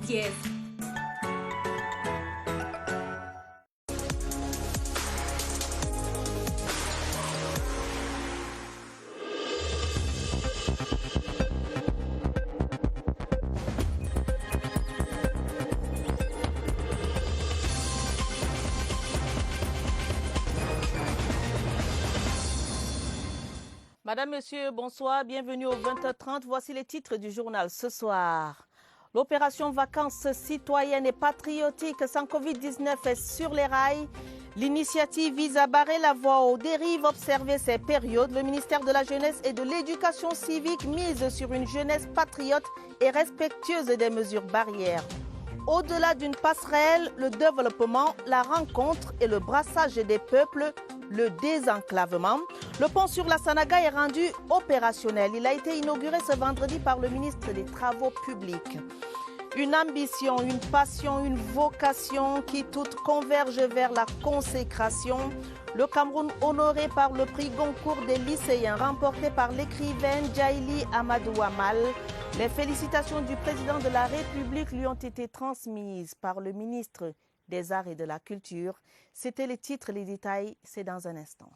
dièse. Madame, Monsieur, bonsoir, bienvenue au 20h30. Voici les titres du journal ce soir. L'opération Vacances citoyennes et patriotiques sans Covid-19 est sur les rails. L'initiative vise à barrer la voie aux dérives observées ces périodes. Le ministère de la Jeunesse et de l'Éducation civique mise sur une jeunesse patriote et respectueuse des mesures barrières. Au-delà d'une passerelle, le développement, la rencontre et le brassage des peuples, le désenclavement. Le pont sur la Sanaga est rendu opérationnel. Il a été inauguré ce vendredi par le ministre des Travaux publics. Une ambition, une passion, une vocation qui toutes convergent vers la consécration. Le Cameroun honoré par le prix Goncourt des lycéens remporté par l'écrivaine Djaïli Amadou Amal. Les félicitations du président de la République lui ont été transmises par le ministre des Arts et de la Culture. C'était les titres, les détails, c'est dans un instant.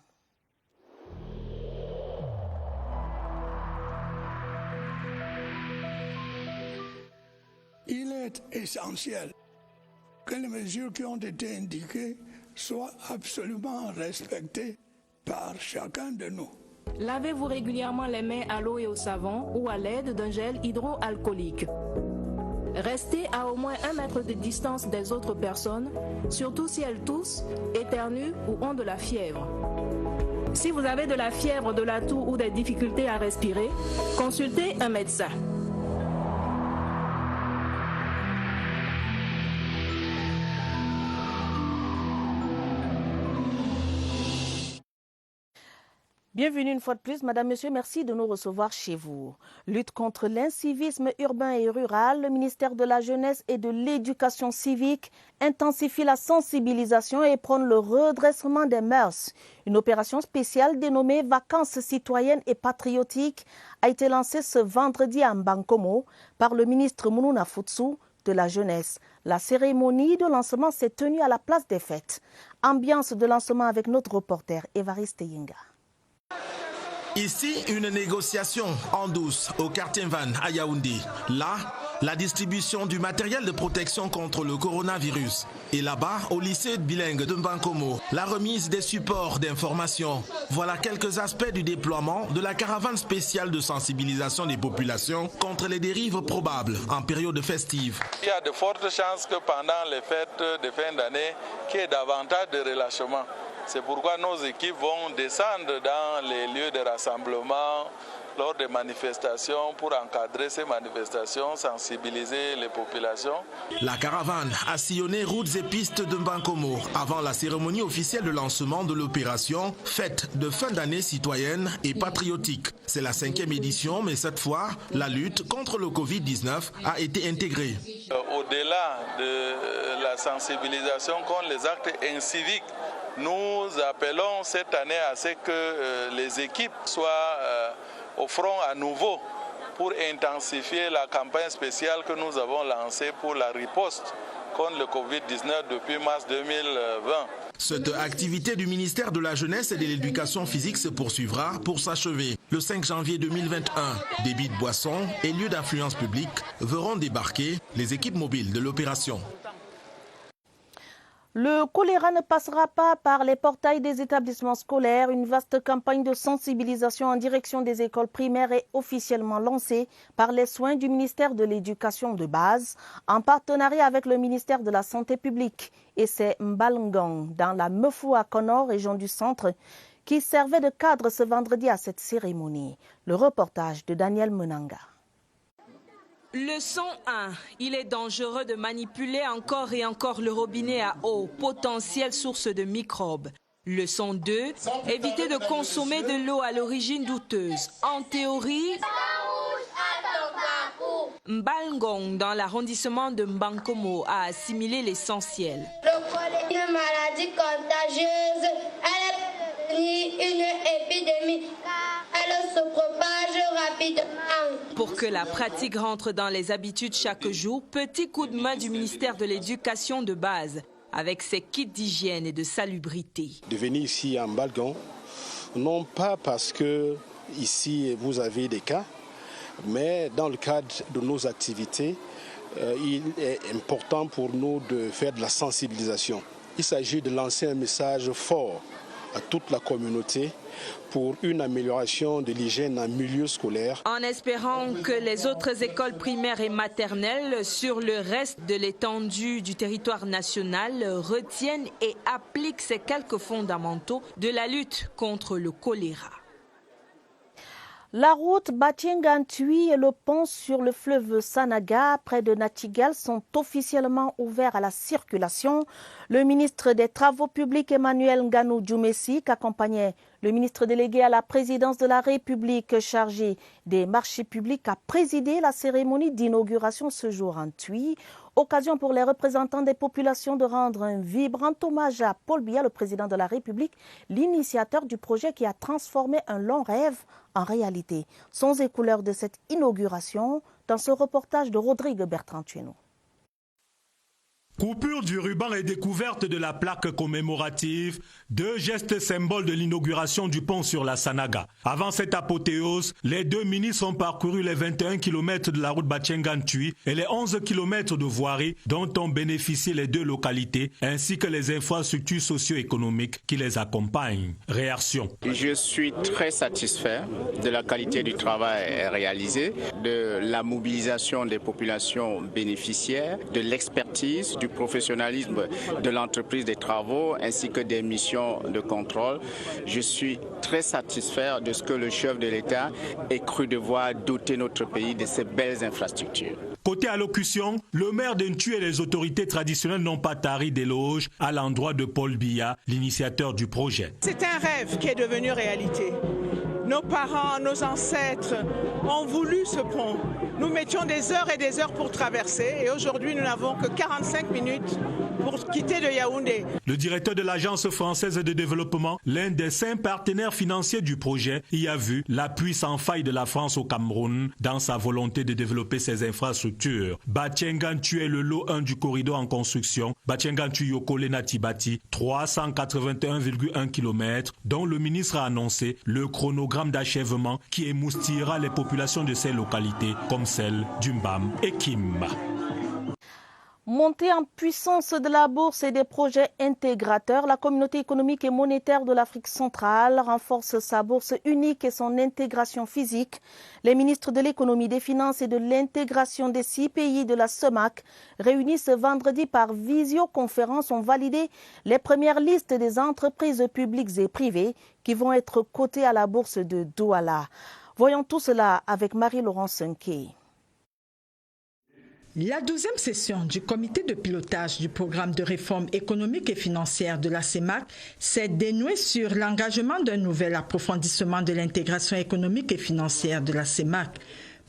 Il est essentiel que les mesures qui ont été indiquées soient absolument respectées par chacun de nous. Lavez-vous régulièrement les mains à l'eau et au savon ou à l'aide d'un gel hydroalcoolique. Restez à au moins 1 mètre de distance des autres personnes, surtout si elles toussent, éternuent ou ont de la fièvre. Si vous avez de la fièvre, de la toux ou des difficultés à respirer, consultez un médecin. Bienvenue une fois de plus, Madame, Monsieur, merci de nous recevoir chez vous. Lutte contre l'incivisme urbain et rural, le ministère de la Jeunesse et de l'Éducation civique intensifie la sensibilisation et prône le redressement des mœurs. Une opération spéciale dénommée Vacances citoyennes et patriotiques a été lancée ce vendredi à Mbankomo par le ministre Mounouna Futsu de la Jeunesse. La cérémonie de lancement s'est tenue à la place des fêtes. Ambiance de lancement avec notre reporter Évariste Yinga. Ici, une négociation en douce au quartier Van à Yaoundé. Là, la distribution du matériel de protection contre le coronavirus. Et là-bas, au lycée bilingue de Mbankomo, la remise des supports d'information. Voilà quelques aspects du déploiement de la caravane spéciale de sensibilisation des populations contre les dérives probables en période festive. Il y a de fortes chances que pendant les fêtes de fin d'année, qu'il y ait davantage de relâchement. C'est pourquoi nos équipes vont descendre dans les lieux de rassemblement lors des manifestations pour encadrer ces manifestations, sensibiliser les populations. La caravane a sillonné routes et pistes de Mbankomo avant la cérémonie officielle de lancement de l'opération Fête de fin d'année citoyenne et patriotique. C'est la 5e édition, mais cette fois, la lutte contre le Covid-19 a été intégrée. Au-delà de la sensibilisation contre les actes inciviques, nous appelons cette année à ce que les équipes soient au front à nouveau pour intensifier la campagne spéciale que nous avons lancée pour la riposte contre le Covid-19 depuis mars 2020. Cette activité du ministère de la Jeunesse et de l'Éducation physique se poursuivra pour s'achever le 5 janvier 2021. Débits de boissons et lieux d'affluence publique verront débarquer les équipes mobiles de l'opération. Le choléra ne passera pas par les portails des établissements scolaires. Une vaste campagne de sensibilisation en direction des écoles primaires est officiellement lancée par les soins du ministère de l'Éducation de base en partenariat avec le ministère de la Santé publique. Et c'est Mbalngang, dans la Mefou à Kono, région du centre, qui servait de cadre ce vendredi à cette cérémonie. Le reportage de Daniel Menanga. Leçon 1. Il est dangereux de manipuler encore et encore le robinet à eau, potentielle source de microbes. Leçon 2. Éviter de consommer de l'eau à l'origine douteuse. En théorie, Mbalngong, dans l'arrondissement de Mbankomo, a assimilé l'essentiel. Le choléra est une maladie contagieuse. Elle est une épidémie. Elle se propage rapidement rapidement. Pour que la pratique rentre dans les habitudes chaque jour, petit coup de main du ministère de l'Éducation de base, avec ses kits d'hygiène et de salubrité. De venir ici en Balgon, non pas parce que ici vous avez des cas, mais dans le cadre de nos activités, il est important pour nous de faire de la sensibilisation. Il s'agit de lancer un message fort à toute la communauté pour une amélioration de l'hygiène en milieu scolaire. En espérant que les autres écoles primaires et maternelles sur le reste de l'étendue du territoire national retiennent et appliquent ces quelques fondamentaux de la lutte contre le choléra. La route Batiengane-Tui et le pont sur le fleuve Sanaga, près de Natigal, sont officiellement ouverts à la circulation. Le ministre des Travaux publics Emmanuel Nganou Djoumessi, qui accompagnait le ministre délégué à la présidence de la République chargé des marchés publics, a présidé la cérémonie d'inauguration ce jour en Tui. Occasion pour les représentants des populations de rendre un vibrant hommage à Paul Biya, le président de la République, l'initiateur du projet qui a transformé un long rêve en réalité. Sons et couleurs de cette inauguration dans ce reportage de Rodrigue Bertrand-Tueno. Coupure du ruban et découverte de la plaque commémorative, deux gestes symboles de l'inauguration du pont sur la Sanaga. Avant cette apothéose, les deux ministres ont parcouru les 21 km de la route Batiengane-Tui et les 11 km de voirie dont ont bénéficié les deux localités, ainsi que les infrastructures socio-économiques qui les accompagnent. Réaction. Je suis très satisfait de la qualité du travail réalisé, de la mobilisation des populations bénéficiaires, de l'expertise, du professionnalisme de l'entreprise des travaux ainsi que des missions de contrôle. Je suis très satisfait de ce que le chef de l'État ait cru devoir doter notre pays de ces belles infrastructures. Côté allocution, le maire d'Ntui et les autorités traditionnelles n'ont pas tari d'éloges à l'endroit de Paul Biya, l'initiateur du projet. C'est un rêve qui est devenu réalité. Nos parents, nos ancêtres ont voulu ce pont. Nous mettions des heures et des heures pour traverser et aujourd'hui nous n'avons que 45 minutes pour quitter de Yaoundé. Le directeur de l'Agence française de développement, l'un des 5 partenaires financiers du projet, y a vu l'appui sans faille de la France au Cameroun dans sa volonté de développer ses infrastructures. Batiengane-Tui est le lot 1 du corridor en construction. Batiengane-Tui-Yokole-Natibati, 381,1 km, dont le ministre a annoncé le chronogramme d'achèvement qui émoustillera les populations de ces localités comme celle d'Umbam et Kim. Montée en puissance de la bourse et des projets intégrateurs, la communauté économique et monétaire de l'Afrique centrale renforce sa bourse unique et son intégration physique. Les ministres de l'économie, des finances et de l'intégration des 6 pays de la CEMAC, réunis ce vendredi par visioconférence, ont validé les premières listes des entreprises publiques et privées qui vont être cotées à la bourse de Douala. Voyons tout cela avec Marie-Laurence Sunke. La 12e session du comité de pilotage du programme de réforme économique et financière de la CEMAC s'est dénouée sur l'engagement d'un nouvel approfondissement de l'intégration économique et financière de la CEMAC.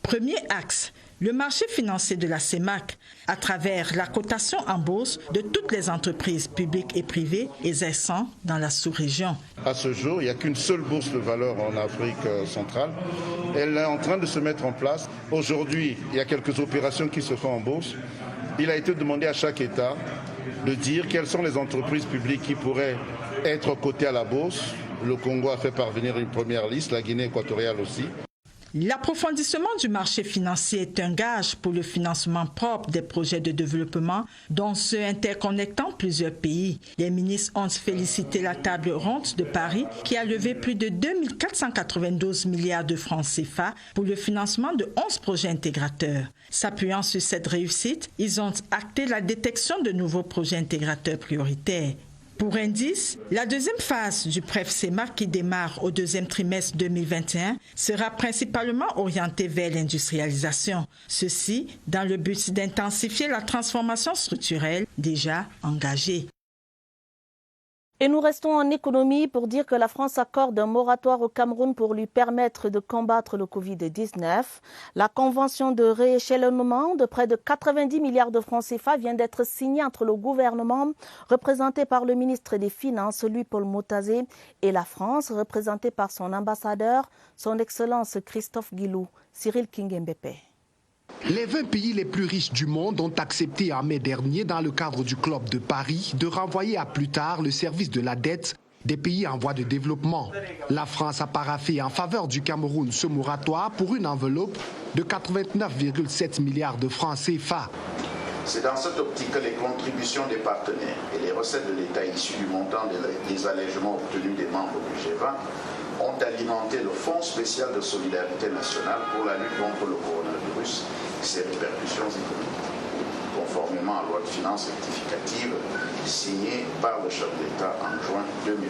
Premier axe, le marché financier de la CEMAC, à travers la cotation en bourse de toutes les entreprises publiques et privées exerçant dans la sous-région. À ce jour, il n'y a qu'une seule bourse de valeur en Afrique centrale. Elle est en train de se mettre en place. Aujourd'hui, il y a quelques opérations qui se font en bourse. Il a été demandé à chaque État de dire quelles sont les entreprises publiques qui pourraient être cotées à la bourse. Le Congo a fait parvenir une première liste, la Guinée équatoriale aussi. L'approfondissement du marché financier est un gage pour le financement propre des projets de développement, dont ceux interconnectant plusieurs pays. Les ministres ont félicité la table ronde de Paris qui a levé plus de 2 492 milliards de francs CFA pour le financement de 11 projets intégrateurs. S'appuyant sur cette réussite, ils ont acté la détection de nouveaux projets intégrateurs prioritaires. Pour indice, la deuxième phase du PREF-CEMAC qui démarre au deuxième trimestre 2021 sera principalement orientée vers l'industrialisation. Ceci dans le but d'intensifier la transformation structurelle déjà engagée. Et nous restons en économie pour dire que la France accorde un moratoire au Cameroun pour lui permettre de combattre le Covid-19. La convention de rééchelonnement de près de 90 milliards de francs CFA vient d'être signée entre le gouvernement, représenté par le ministre des Finances, Louis-Paul Motazé, et la France, représentée par son ambassadeur, son Excellence Christophe Guilou. Cyril Kingembepe. Les 20 pays les plus riches du monde ont accepté en mai dernier, dans le cadre du Club de Paris, de renvoyer à plus tard le service de la dette des pays en voie de développement. La France a paraphé en faveur du Cameroun ce moratoire pour une enveloppe de 89,7 milliards de francs CFA. C'est dans cette optique que les contributions des partenaires et les recettes de l'État issues du montant des allègements obtenus des membres du G20 ont alimenté le Fonds spécial de solidarité nationale pour la lutte contre le coronavirus et ses répercussions économiques, conformément à la loi de finances rectificative signée par le chef d'État en juin 2020.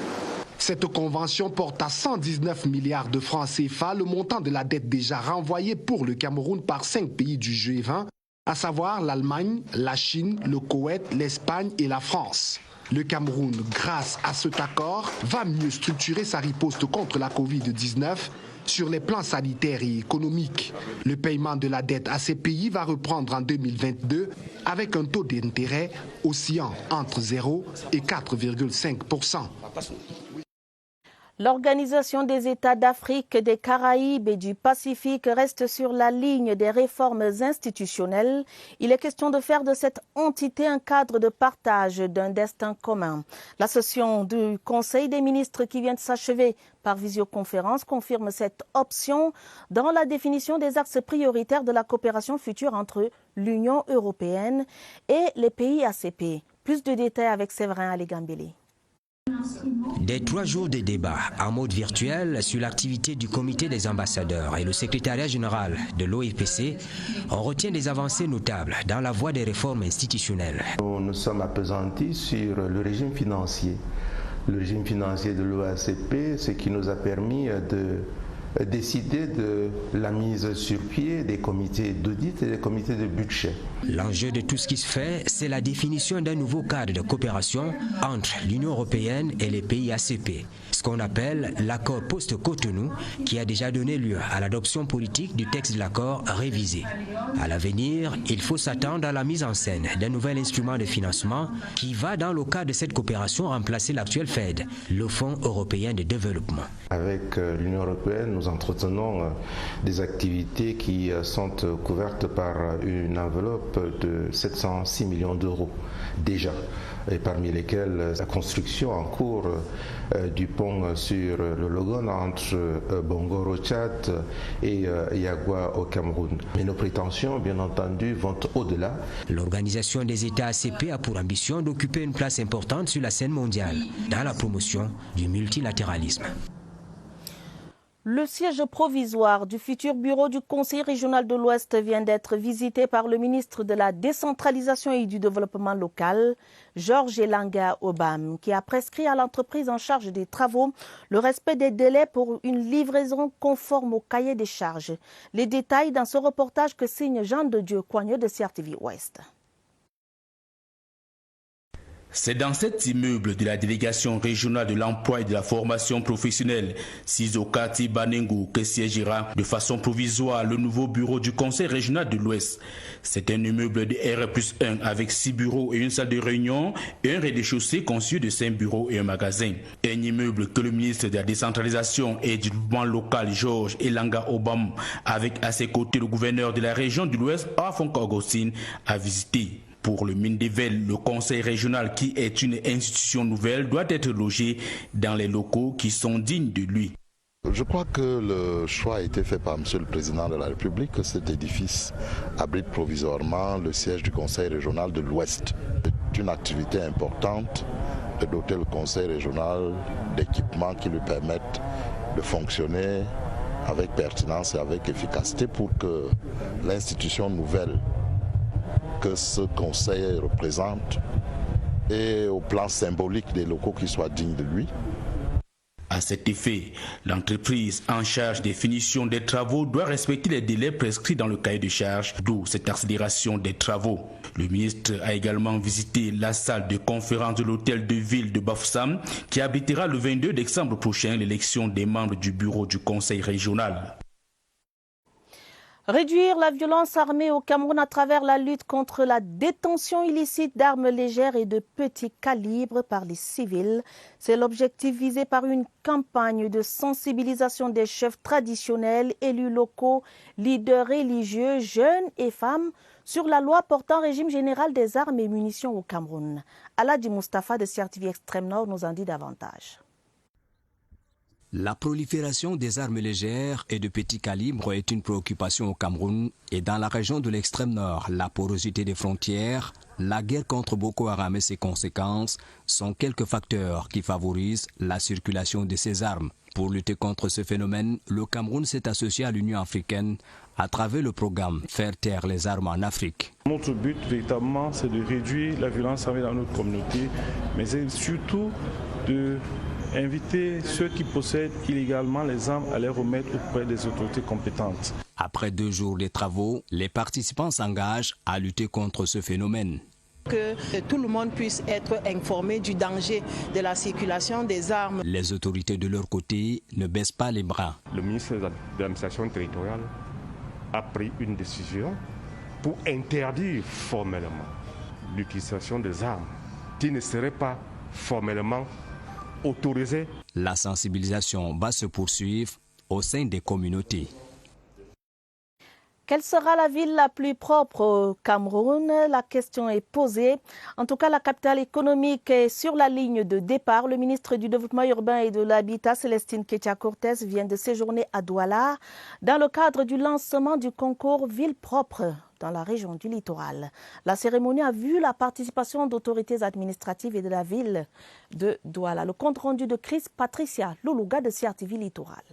Cette convention porte à 119 milliards de francs CFA le montant de la dette déjà renvoyée pour le Cameroun par 5 pays du G20, à savoir l'Allemagne, la Chine, le Koweït, l'Espagne et la France. Le Cameroun, grâce à cet accord, va mieux structurer sa riposte contre la Covid-19 sur les plans sanitaires et économiques. Le paiement de la dette à ces pays va reprendre en 2022 avec un taux d'intérêt oscillant entre 0 et 4,5%. L'Organisation des États d'Afrique, des Caraïbes et du Pacifique reste sur la ligne des réformes institutionnelles. Il est question de faire de cette entité un cadre de partage d'un destin commun. La session du Conseil des ministres qui vient de s'achever par visioconférence confirme cette option dans la définition des axes prioritaires de la coopération future entre l'Union européenne et les pays ACP. Plus de détails avec Séverin Aligambeli. Des 3 jours de débat en mode virtuel sur l'activité du comité des ambassadeurs et le secrétariat général de l'OEPC, on retient des avancées notables dans la voie des réformes institutionnelles. Nous sommes appesantis sur le régime financier. Le régime financier de l'OACP, ce qui nous a permis de décider de la mise sur pied des comités d'audit et des comités de budget. L'enjeu de tout ce qui se fait, c'est la définition d'un nouveau cadre de coopération entre l'Union européenne et les pays ACP, ce qu'on appelle l'accord post-Cotonou, qui a déjà donné lieu à l'adoption politique du texte de l'accord révisé. À l'avenir, il faut s'attendre à la mise en scène d'un nouvel instrument de financement qui va, dans le cadre de cette coopération, remplacer l'actuel FED, le Fonds européen de développement. Avec l'Union européenne, nous entretenons des activités qui sont couvertes par une enveloppe de 706 millions d'euros déjà, et parmi lesquels la construction en cours du pont sur le Logon entre Bongor au Tchad et Yagua au Cameroun. Mais nos prétentions, bien entendu, vont au-delà. L'Organisation des États ACP a pour ambition d'occuper une place importante sur la scène mondiale dans la promotion du multilatéralisme. Le siège provisoire du futur bureau du Conseil régional de l'Ouest vient d'être visité par le ministre de la Décentralisation et du Développement local, Georges Elanga Obam, qui a prescrit à l'entreprise en charge des travaux le respect des délais pour une livraison conforme au cahier des charges. Les détails dans ce reportage que signe Jean de Dieu Coigneux de CRTV Ouest. C'est dans cet immeuble de la délégation régionale de l'emploi et de la formation professionnelle, Sizokati Banengu, que siégera de façon provisoire le nouveau bureau du Conseil régional de l'Ouest. C'est un immeuble de R+1 avec 6 bureaux et une salle de réunion et un rez-de-chaussée conçu de 5 bureaux et un magasin. Un immeuble que le ministre de la Décentralisation et du Développement local, Georges Elanga Obam, avec à ses côtés le gouverneur de la région de l'Ouest, Afonso Augustine, a visité. Pour le Mindeville, le conseil régional, qui est une institution nouvelle, doit être logé dans les locaux qui sont dignes de lui. Je crois que le choix a été fait par M. le Président de la République que cet édifice abrite provisoirement le siège du Conseil régional de l'Ouest. C'est une activité importante de doter le Conseil régional d'équipements qui lui permettent de fonctionner avec pertinence et avec efficacité pour que l'institution nouvelle que ce conseil représente et au plan symbolique des locaux qui soient dignes de lui. À cet effet, l'entreprise en charge des finitions des travaux doit respecter les délais prescrits dans le cahier de charge, d'où cette accélération des travaux. Le ministre a également visité la salle de conférence de l'hôtel de ville de Bafoussam qui abritera le 22 décembre prochain l'élection des membres du bureau du conseil régional. Réduire la violence armée au Cameroun à travers la lutte contre la détention illicite d'armes légères et de petits calibres par les civils. C'est l'objectif visé par une campagne de sensibilisation des chefs traditionnels, élus locaux, leaders religieux, jeunes et femmes sur la loi portant régime général des armes et munitions au Cameroun. Aladji Mustafa de CRTV Extrême Nord nous en dit davantage. La prolifération des armes légères et de petits calibres est une préoccupation au Cameroun et dans la région de l'extrême nord. La porosité des frontières, la guerre contre Boko Haram et ses conséquences sont quelques facteurs qui favorisent la circulation de ces armes. Pour lutter contre ce phénomène, le Cameroun s'est associé à l'Union africaine à travers le programme Faire taire les armes en Afrique. Notre but véritablement c'est de réduire la violence armée dans notre communauté, mais c'est surtout de inviter ceux qui possèdent illégalement les armes à les remettre auprès des autorités compétentes. Après 2 jours de travaux, les participants s'engagent à lutter contre ce phénomène. Que tout le monde puisse être informé du danger de la circulation des armes. Les autorités de leur côté ne baissent pas les bras. Le ministre de l'administration territoriale a pris une décision pour interdire formellement l'utilisation des armes qui ne seraient pas formellement autorisées. La sensibilisation va se poursuivre au sein des communautés. Quelle sera la ville la plus propre au Cameroun? La question est posée. En tout cas, la capitale économique est sur la ligne de départ. Le ministre du Développement urbain et de l'Habitat, Célestine Kétia-Cortès, vient de séjourner à Douala dans le cadre du lancement du concours Ville propre dans la région du littoral. La cérémonie a vu la participation d'autorités administratives et de la ville de Douala. Le compte rendu de Chris Patricia Loulouga de CRTV Littoral.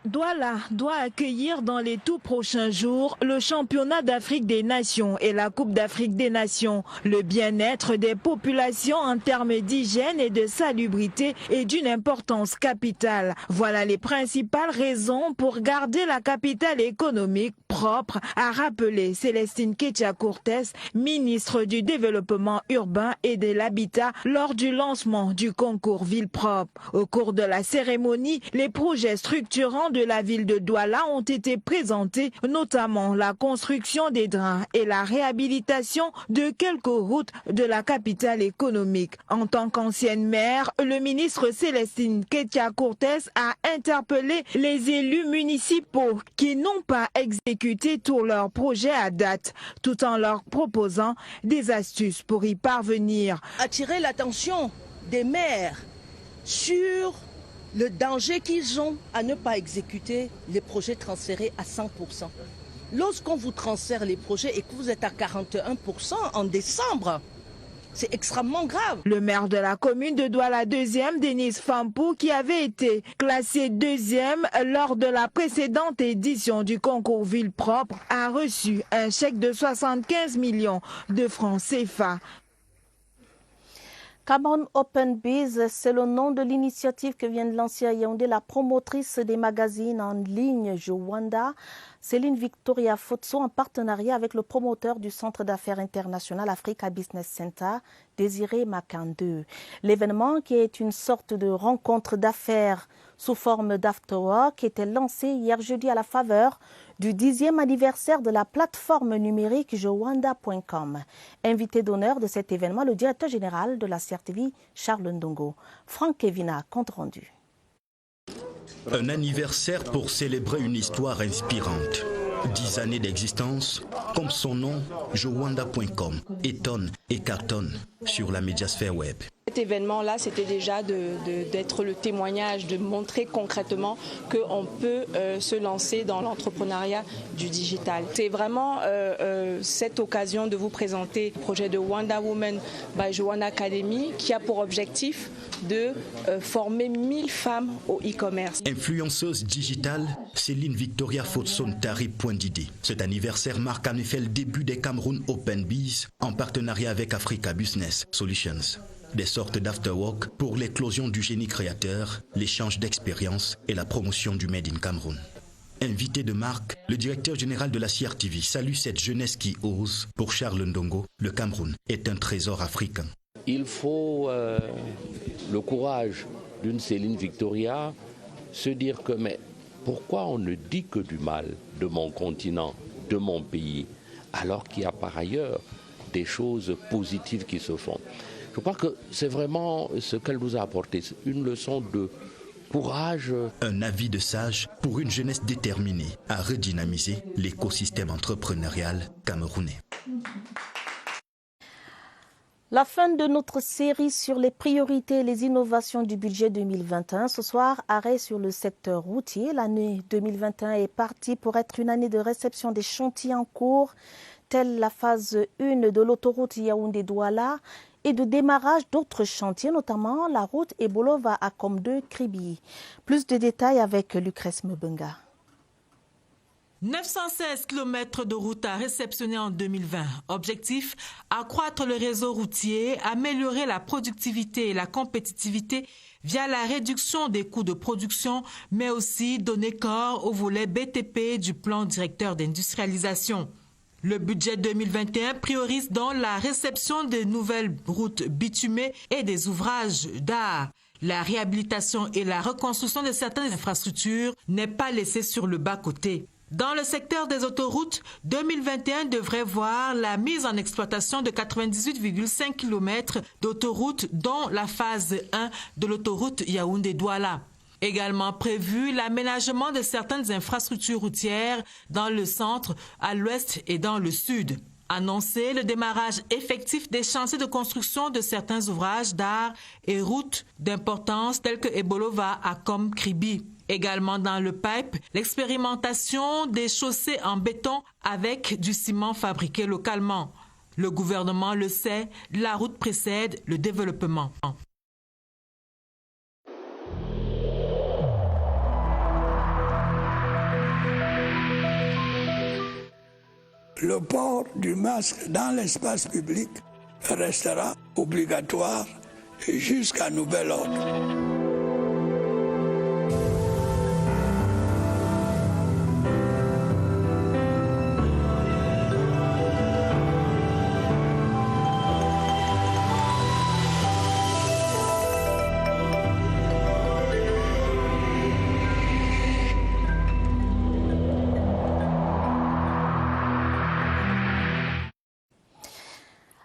Douala doit accueillir dans les tout prochains jours le championnat d'Afrique des Nations et la Coupe d'Afrique des Nations. Le bien-être des populations en termes d'hygiène et de salubrité est d'une importance capitale. Voilà les principales raisons pour garder la capitale économique propre, a rappelé Célestine Kétia-Cortès, ministre du Développement urbain et de l'Habitat, lors du lancement du concours Ville propre. Au cours de la cérémonie, les projets structurants de la ville de Douala ont été présentés, notamment la construction des drains et la réhabilitation de quelques routes de la capitale économique. En tant qu'ancienne maire, le ministre Célestine Kétia-Cortès a interpellé les élus municipaux qui n'ont pas exécuté tous leurs projets à date, tout en leur proposant des astuces pour y parvenir. Attirer l'attention des maires sur le danger qu'ils ont à ne pas exécuter les projets transférés à 100%. Lorsqu'on vous transfère les projets et que vous êtes à 41% en décembre, c'est extrêmement grave. Le maire de la commune de Douala 2e, Denis Fampou, qui avait été classé 2e lors de la précédente édition du concours Ville propre, a reçu un chèque de 75 millions de francs CFA. Cameroun Open Biz, c'est le nom de l'initiative que vient de lancer à Yaoundé la promotrice des magazines en ligne Jowanda, Céline Victoria Fotso, en partenariat avec le promoteur du Centre d'affaires international Africa Business Center, Désiré Makandeu. L'événement, qui est une sorte de rencontre d'affaires sous forme d'afterwork, était lancé hier jeudi à la faveur du 10e anniversaire de la plateforme numérique Jowanda.com. Invité d'honneur de cet événement, le directeur général de la CRTV, Charles Ndongo. Franck Kevina, compte rendu. Un anniversaire pour célébrer une histoire inspirante. 10 années d'existence, comme son nom, Jowanda.com étonne et cartonne sur la médiasphère web. Cet événement-là, c'était déjà d'être le témoignage, de montrer concrètement qu'on peut se lancer dans l'entrepreneuriat du digital. C'est vraiment cette occasion de vous présenter le projet de Wanda Woman by Jowanda Academy qui a pour objectif de former 1000 femmes au e-commerce. Influenceuse digitale, Céline Victoria Fotso Ntari Poindidi. Cet anniversaire marque en effet le début des Cameroun Open Biz en partenariat avec Africa Business Solutions. des sortes d'afterwork pour l'éclosion du génie créateur, l'échange d'expériences et la promotion du Made in Cameroun. Invité de marque, le directeur général de la CRTV salue cette jeunesse qui ose. Pour Charles Ndongo, le Cameroun est un trésor africain. Il faut le courage d'une Céline Victoria, se dire que mais pourquoi on ne dit que du mal de mon continent, de mon pays, alors qu'il y a par ailleurs des choses positives qui se font. Je crois que c'est vraiment ce qu'elle nous a apporté, une leçon de courage. Un avis de sage pour une jeunesse déterminée à redynamiser l'écosystème entrepreneurial camerounais. La fin de notre série sur les priorités et les innovations du budget 2021. Ce soir, arrêt sur le secteur routier. L'année 2021 est partie pour être une année de réception des chantiers en cours, telle la phase 1 de l'autoroute Yaoundé-Douala et de démarrage d'autres chantiers, notamment la route Ebolova à Komde-Kribi. Plus de détails avec Lucrèce Mbenga. 916 km de route à réceptionner en 2020. Objectif, accroître le réseau routier, améliorer la productivité et la compétitivité via la réduction des coûts de production, mais aussi donner corps au volet BTP du plan directeur d'industrialisation. Le budget 2021 priorise donc la réception des nouvelles routes bitumées et des ouvrages d'art. La réhabilitation et la reconstruction de certaines infrastructures n'est pas laissée sur le bas-côté. Dans le secteur des autoroutes, 2021 devrait voir la mise en exploitation de 98,5 km d'autoroutes, dont la phase 1 de l'autoroute Yaoundé-Douala. Également prévu l'aménagement de certaines infrastructures routières dans le centre, à l'ouest et dans le sud. Annoncé le démarrage effectif des chantiers de construction de certains ouvrages d'art et routes d'importance tels que Ebolova à Komde-Kribi. Également dans le pipe, l'expérimentation des chaussées en béton avec du ciment fabriqué localement. Le gouvernement le sait, la route précède le développement. Le port du masque dans l'espace public restera obligatoire jusqu'à nouvel ordre.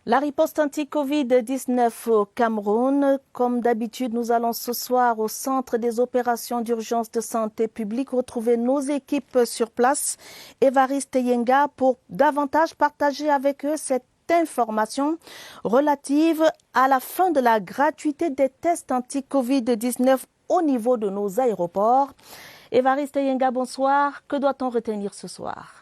La riposte anti-Covid-19 au Cameroun. Comme d'habitude, nous allons ce soir au centre des opérations d'urgence de santé publique retrouver nos équipes sur place. Évariste Yenga pour davantage partager avec eux cette information relative à la fin de la gratuité des tests anti-Covid-19 au niveau de nos aéroports. Évariste Yenga, bonsoir. Que doit-on retenir ce soir ?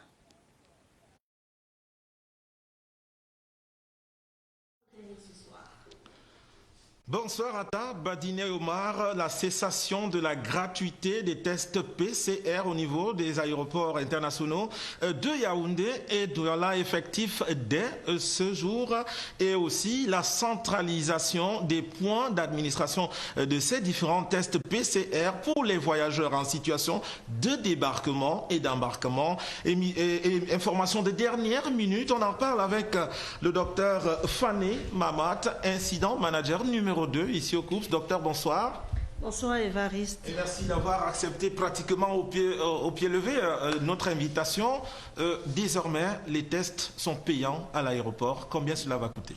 Bonsoir Atta, Badine Omar. La cessation de la gratuité des tests PCR au niveau des aéroports internationaux de Yaoundé et Douala effectif dès ce jour, et aussi la centralisation des points d'administration de ces différents tests PCR pour les voyageurs en situation de débarquement et d'embarquement. Et information de dernière minute, on en parle avec le docteur Fané Mamat, incident manager numéro 2 ici au COUPS. Docteur, bonsoir. Bonsoir Évariste. Et merci d'avoir accepté pratiquement au pied levé notre invitation. Désormais, les tests sont payants à l'aéroport. Combien cela va coûter ?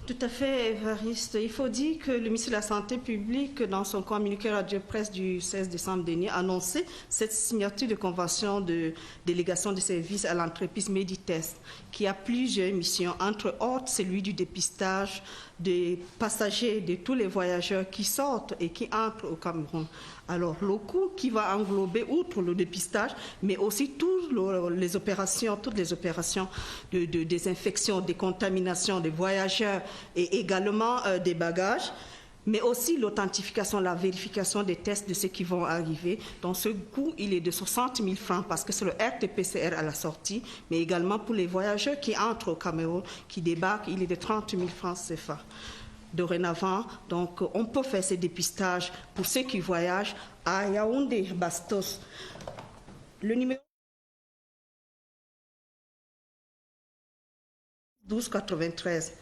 Tout à fait, Évariste. Il faut dire que le ministre de la Santé publique, dans son communiqué radio-presse du 16 décembre dernier, a annoncé cette signature de convention de délégation de services à l'entreprise Meditest, qui a plusieurs missions, entre autres celui du dépistage des passagers, de tous les voyageurs qui sortent et qui entrent au Cameroun. Alors, le coût qui va englober, outre le dépistage, mais aussi toutes les opérations de désinfection, décontamination des voyageurs et également des bagages, mais aussi l'authentification, la vérification des tests de ceux qui vont arriver. Donc, ce coût, il est de 60 000 francs parce que c'est le RT-PCR à la sortie, mais également pour les voyageurs qui entrent au Cameroun, qui débarquent, il est de 30 000 francs CFA. dorénavant, donc on peut faire ces dépistages pour ceux qui voyagent à Yaoundé, Bastos. Le numéro 1293.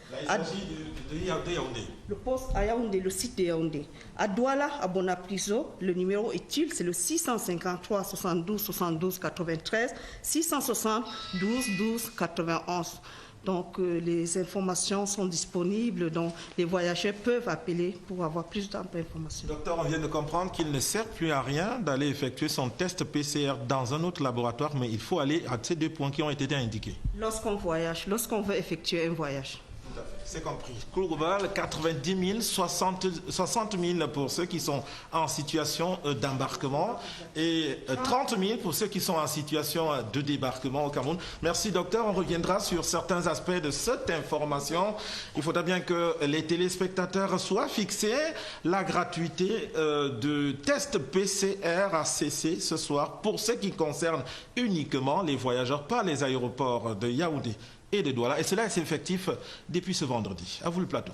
Le poste à Yaoundé, le site de Yaoundé. À Douala, à Bonapriso, le numéro utile, c'est le 653 72 72 93, 660 12 12 91. Donc les informations sont disponibles, donc les voyageurs peuvent appeler pour avoir plus d'informations. Docteur, on vient de comprendre qu'il ne sert plus à rien d'aller effectuer son test PCR dans un autre laboratoire, mais il faut aller à ces 2 points qui ont été indiqués. Lorsqu'on voyage, lorsqu'on veut effectuer un voyage. C'est compris. Coût global, 90 000, 60 000 pour ceux qui sont en situation d'embarquement et 30 000 pour ceux qui sont en situation de débarquement au Cameroun. Merci docteur, on reviendra sur certains aspects de cette information. Il faudra bien que les téléspectateurs soient fixés. La gratuité de tests PCR a cessé ce soir pour ce qui concerne uniquement les voyageurs, pas les aéroports de Yaoundé et de Douala. Et cela est effectif depuis ce vendredi. À vous le plateau.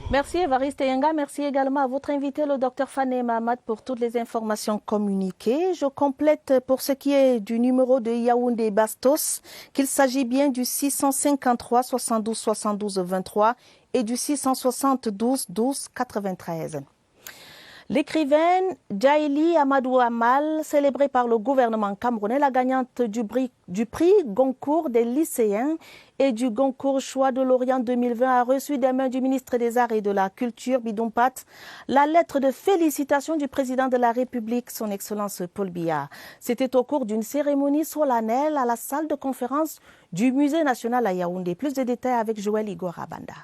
Merci Évariste Yenga. Merci également à votre invité, le docteur Fané Mahamat, pour toutes les informations communiquées. Je complète pour ce qui est du numéro de Yaoundé Bastos qu'il s'agit bien du 653 72 72 23 et du 672 12 93. L'écrivaine Djaïli Amadou Amal, célébrée par le gouvernement camerounais, la gagnante du prix Goncourt des lycéens et du Goncourt Choix de l'Orient 2020, a reçu des mains du ministre des Arts et de la Culture, Bidumpat, la lettre de félicitations du président de la République, son Excellence Paul Biya. C'était au cours d'une cérémonie solennelle à la salle de conférence du Musée national à Yaoundé. Plus de détails avec Joël Igor Abanda.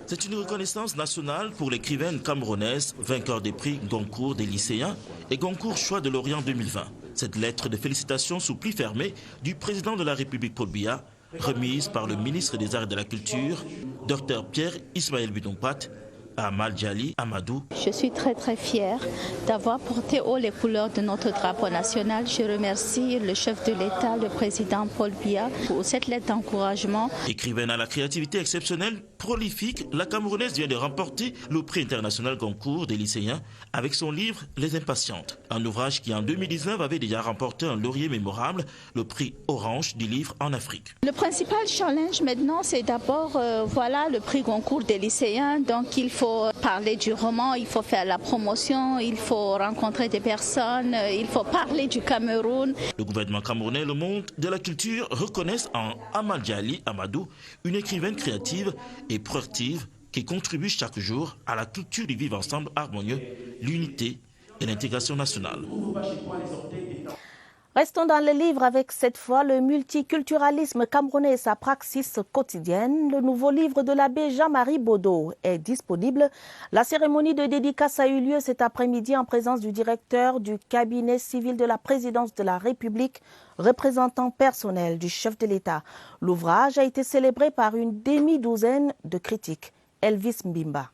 C'est une reconnaissance nationale pour l'écrivaine camerounaise, vainqueur des prix Goncourt des lycéens et Goncourt Choix de l'Orient 2020. Cette lettre de félicitations sous pli fermé du président de la République Paul Biya, remise par le ministre des Arts et de la Culture, Dr Pierre Ismaël Bidumpat, à Amal Djaïli Amadou. Je suis très fière d'avoir porté haut les couleurs de notre drapeau national. Je remercie le chef de l'État, le président Paul Biya, pour cette lettre d'encouragement. Écrivaine à la créativité exceptionnelle, prolifique, la Camerounaise vient de remporter le prix international Goncourt des lycéens avec son livre Les Impatientes. Un ouvrage qui en 2019 avait déjà remporté un laurier mémorable, le prix Orange du livre en Afrique. Le principal challenge maintenant, c'est d'abord le prix Goncourt des lycéens. Donc il faut parler du roman, il faut faire la promotion, il faut rencontrer des personnes, il faut parler du Cameroun. Le gouvernement camerounais et le monde de la culture reconnaissent en Amal Djaïli Amadou une écrivaine créative et proactive qui contribue chaque jour à la culture du vivre ensemble harmonieux, l'unité et l'intégration nationale. Restons dans le livre avec cette fois le multiculturalisme camerounais et sa praxis quotidienne. Le nouveau livre de l'abbé Jean-Marie Baudot est disponible. La cérémonie de dédicace a eu lieu cet après-midi en présence du directeur du cabinet civil de la présidence de la République, représentant personnel du chef de l'État. L'ouvrage a été célébré par une demi-douzaine de critiques. Elvis Mbimba.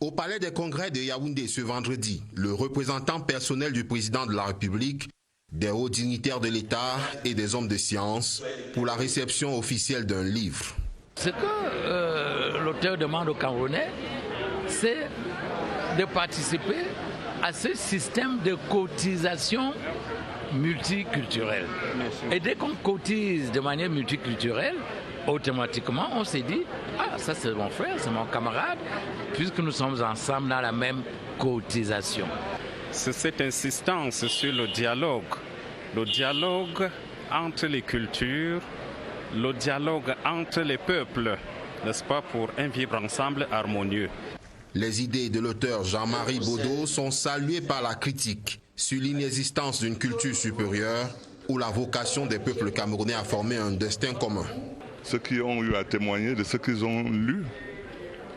Au palais des congrès de Yaoundé ce vendredi, le représentant personnel du président de la République, des hauts dignitaires de l'État et des hommes de science pour la réception officielle d'un livre. Ce que l'auteur demande aux Camerounais, c'est de participer à ce système de cotisation multiculturelle. Et dès qu'on cotise de manière multiculturelle, automatiquement, on s'est dit, ah, ça c'est mon frère, c'est mon camarade, puisque nous sommes ensemble dans la même cotisation. C'est cette insistance sur le dialogue entre les cultures, le dialogue entre les peuples, n'est-ce pas, pour un vivre ensemble harmonieux. Les idées de l'auteur Jean-Marie Baudot sont saluées par la critique sur l'inexistence d'une culture supérieure ou la vocation des peuples camerounais à former un destin commun. Ceux qui ont eu à témoigner de ce qu'ils ont lu,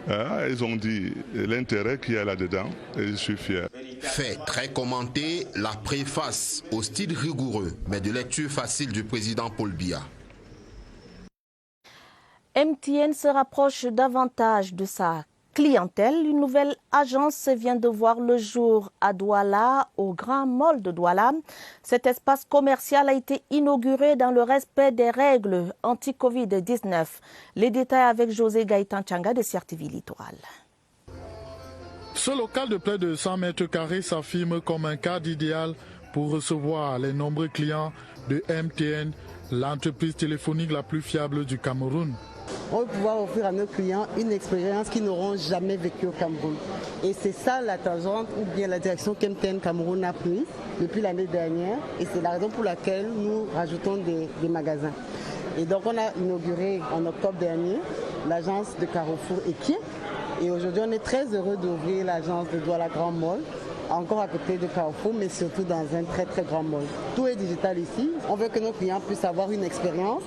ils ont dit l'intérêt qu'il y a là-dedans et je suis fier. Fait très commenté, la préface au style rigoureux mais de lecture facile du président Paul Biya. MTN se rapproche davantage de sa clientèle. Une nouvelle agence vient de voir le jour à Douala, au Grand Mall de Douala. Cet espace commercial a été inauguré dans le respect des règles anti-Covid-19. Les détails avec José Gaëtan Changa de CRTV Littoral. Ce local de près de 100 mètres carrés s'affirme comme un cadre idéal pour recevoir les nombreux clients de MTN, l'entreprise téléphonique la plus fiable du Cameroun. On veut pouvoir offrir à nos clients une expérience qu'ils n'auront jamais vécue au Cameroun. Et c'est ça la tangente ou bien la direction qu'MTN Cameroun a prise depuis l'année dernière. Et c'est la raison pour laquelle nous rajoutons des magasins. Et donc on a inauguré en octobre dernier l'agence de Carrefour Equier. Et aujourd'hui on est très heureux d'ouvrir l'agence de Douala Grand Mall, encore à côté de Carrefour, mais surtout dans un très très grand mall. Tout est digital ici. On veut que nos clients puissent avoir une expérience,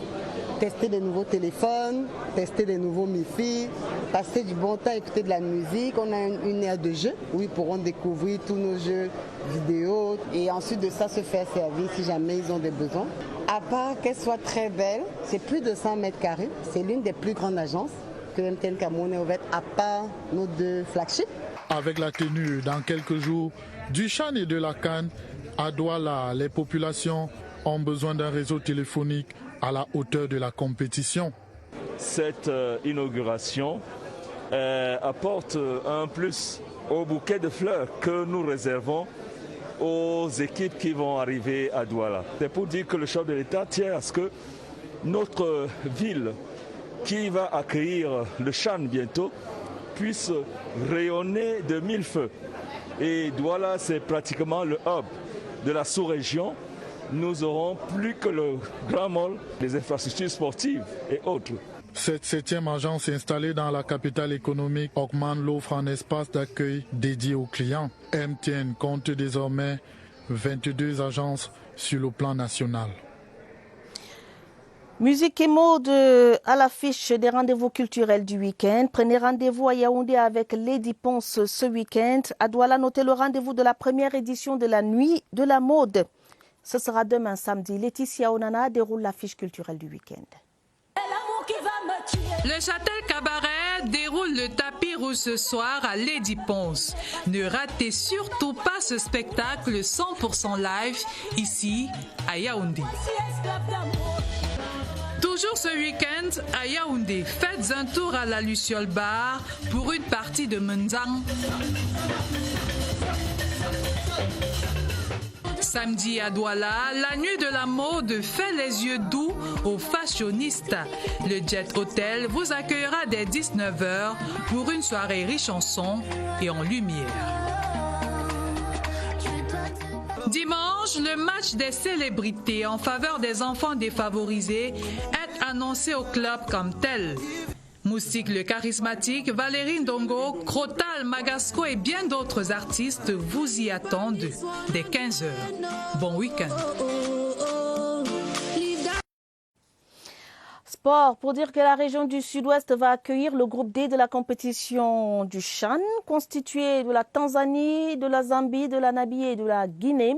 tester des nouveaux téléphones, tester des nouveaux Mi-Fi, passer du bon temps, écouter de la musique. On a une aire de jeu où ils pourront découvrir tous nos jeux vidéo et ensuite de ça se faire servir si jamais ils ont des besoins. À part qu'elle soit très belle, c'est plus de 100 mètres carrés. C'est l'une des plus grandes agences que MTN Cameroun est ouverte, à part nos 2 flagships. Avec la tenue dans quelques jours du CHAN et de la CAN, à Douala, les populations ont besoin d'un réseau téléphonique à la hauteur de la compétition. Cette inauguration apporte un plus au bouquet de fleurs que nous réservons aux équipes qui vont arriver à Douala. C'est pour dire que le chef de l'État tient à ce que notre ville, qui va accueillir le CHAN bientôt, puisse rayonner de 1000 feux. Et Douala, c'est pratiquement le hub de la sous-région. Nous aurons plus que le Grand Mall, les infrastructures sportives et autres. Cette 7e agence installée dans la capitale économique augmente l'offre en espace d'accueil dédié aux clients. MTN compte désormais 22 agences sur le plan national. Musique et mode à l'affiche des rendez-vous culturels du week-end. Prenez rendez-vous à Yaoundé avec Lady Ponce ce week-end. À Douala, notez le rendez-vous de la première édition de la Nuit de la mode. Ce sera demain samedi. Laetitia Onana déroule l'affiche culturelle du week-end. Le Châtel Cabaret déroule le tapis rouge ce soir à Lady Ponce. Ne ratez surtout pas ce spectacle 100% live ici à Yaoundé. Toujours ce week-end à Yaoundé, faites un tour à la Luciole Bar pour une partie de Menzang. Samedi à Douala, la nuit de la mode fait les yeux doux aux fashionistes. Le Jet Hotel vous accueillera dès 19h pour une soirée riche en son et en lumière. Dimanche, le match des célébrités en faveur des enfants défavorisés est annoncé au club comme tel. Moustique le charismatique, Valérie Ndongo, Crotal, Magasco et bien d'autres artistes vous y attendent dès 15h. Bon week-end. Sport, pour dire que la région du Sud-Ouest va accueillir le groupe D de la compétition du CHAN, constitué de la Tanzanie, de la Zambie, de la Namibie et de la Guinée.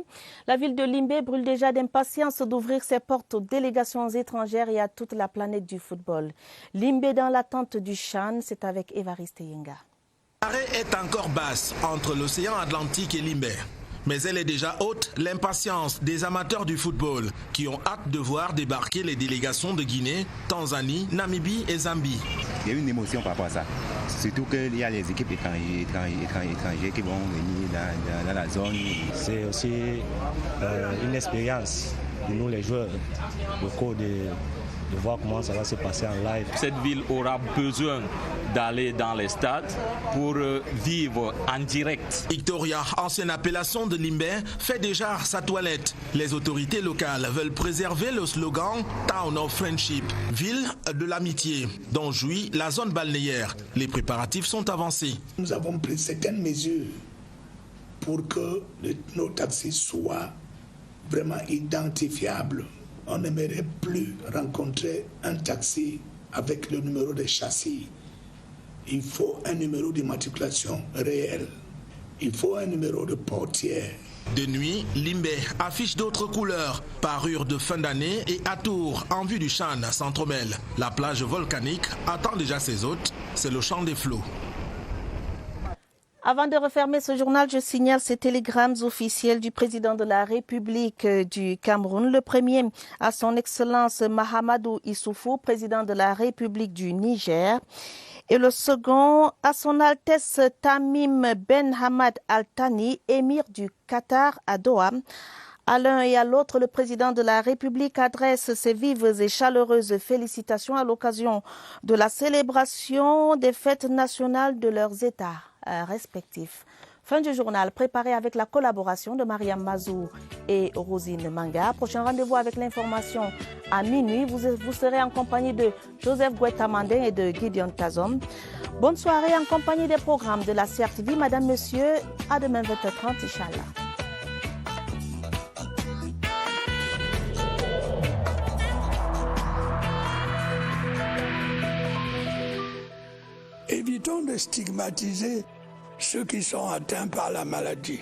La ville de Limbe brûle déjà d'impatience d'ouvrir ses portes aux délégations étrangères et à toute la planète du football. Limbe dans l'attente du CHAN, c'est avec Évariste Yenga. L'arrêt est encore basse entre l'océan Atlantique et Limbe. Mais elle est déjà haute, l'impatience des amateurs du football qui ont hâte de voir débarquer les délégations de Guinée, Tanzanie, Namibie et Zambie. Il y a une émotion par rapport à ça. Surtout qu'il y a les équipes étrangères qui vont venir dans la zone. C'est aussi une expérience pour nous les joueurs locaux de voir comment ça va se passer en live. Cette ville aura besoin d'aller dans les stades pour vivre en direct. Victoria, ancienne appellation de Limbe, fait déjà sa toilette. Les autorités locales veulent préserver le slogan Town of Friendship, ville de l'amitié, dont jouit la zone balnéaire. Les préparatifs sont avancés. Nous avons pris certaines mesures pour que nos taxis soient vraiment identifiables. On n'aimerait plus rencontrer un taxi avec le numéro de châssis. Il faut un numéro d'immatriculation réel. Il faut un numéro de portière. De nuit, Limbe affiche d'autres couleurs. Parure de fin d'année et atour en vue du CHAN à Centromel. La plage volcanique attend déjà ses hôtes. C'est le champ des flots. Avant de refermer ce journal, je signale ces télégrammes officiels du président de la République du Cameroun. Le premier à son Excellence Mahamadou Issoufou, président de la République du Niger. Et le second à son Altesse Tamim Ben Hamad Al Thani, émir du Qatar à Doha. À l'un et à l'autre, le président de la République adresse ses vives et chaleureuses félicitations à l'occasion de la célébration des fêtes nationales de leurs États respectifs. Fin du journal préparé avec la collaboration de Mariam Mazou et Rosine Manga. Prochain rendez-vous avec l'information à minuit. Vous serez en compagnie de Joseph Gouetamandin et de Gideon Tazom. Bonne soirée en compagnie des programmes de la CRTV. Madame, Monsieur, à demain 20h30, Inch'Allah. Évitons de stigmatiser ceux qui sont atteints par la maladie.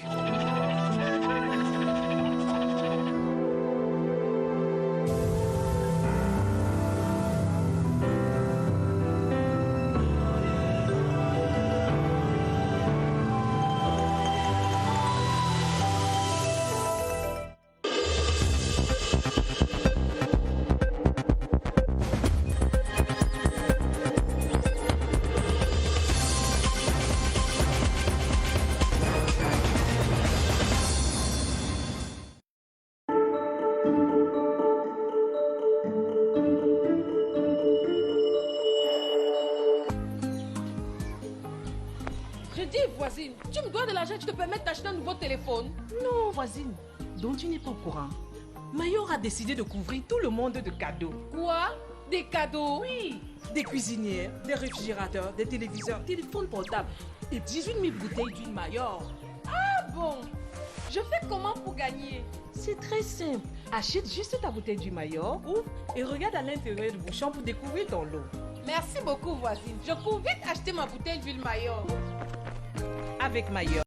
Voisine, tu me dois de l'argent, tu te permets d'acheter un nouveau téléphone? Non, voisine, donc tu n'es pas au courant. Mayor a décidé de couvrir tout le monde de cadeaux. Quoi? Des cadeaux? Oui, des cuisinières, des réfrigérateurs, des téléviseurs, téléphones portables et 18 000 bouteilles d'huile Mayor. Ah bon? Je fais comment pour gagner? C'est très simple. Achète juste ta bouteille d'huile Mayor, ouvre et regarde à l'intérieur du bouchon pour découvrir ton lot. Merci beaucoup, voisine. Je cours vite acheter ma bouteille d'huile Mayor. Avec Mayor.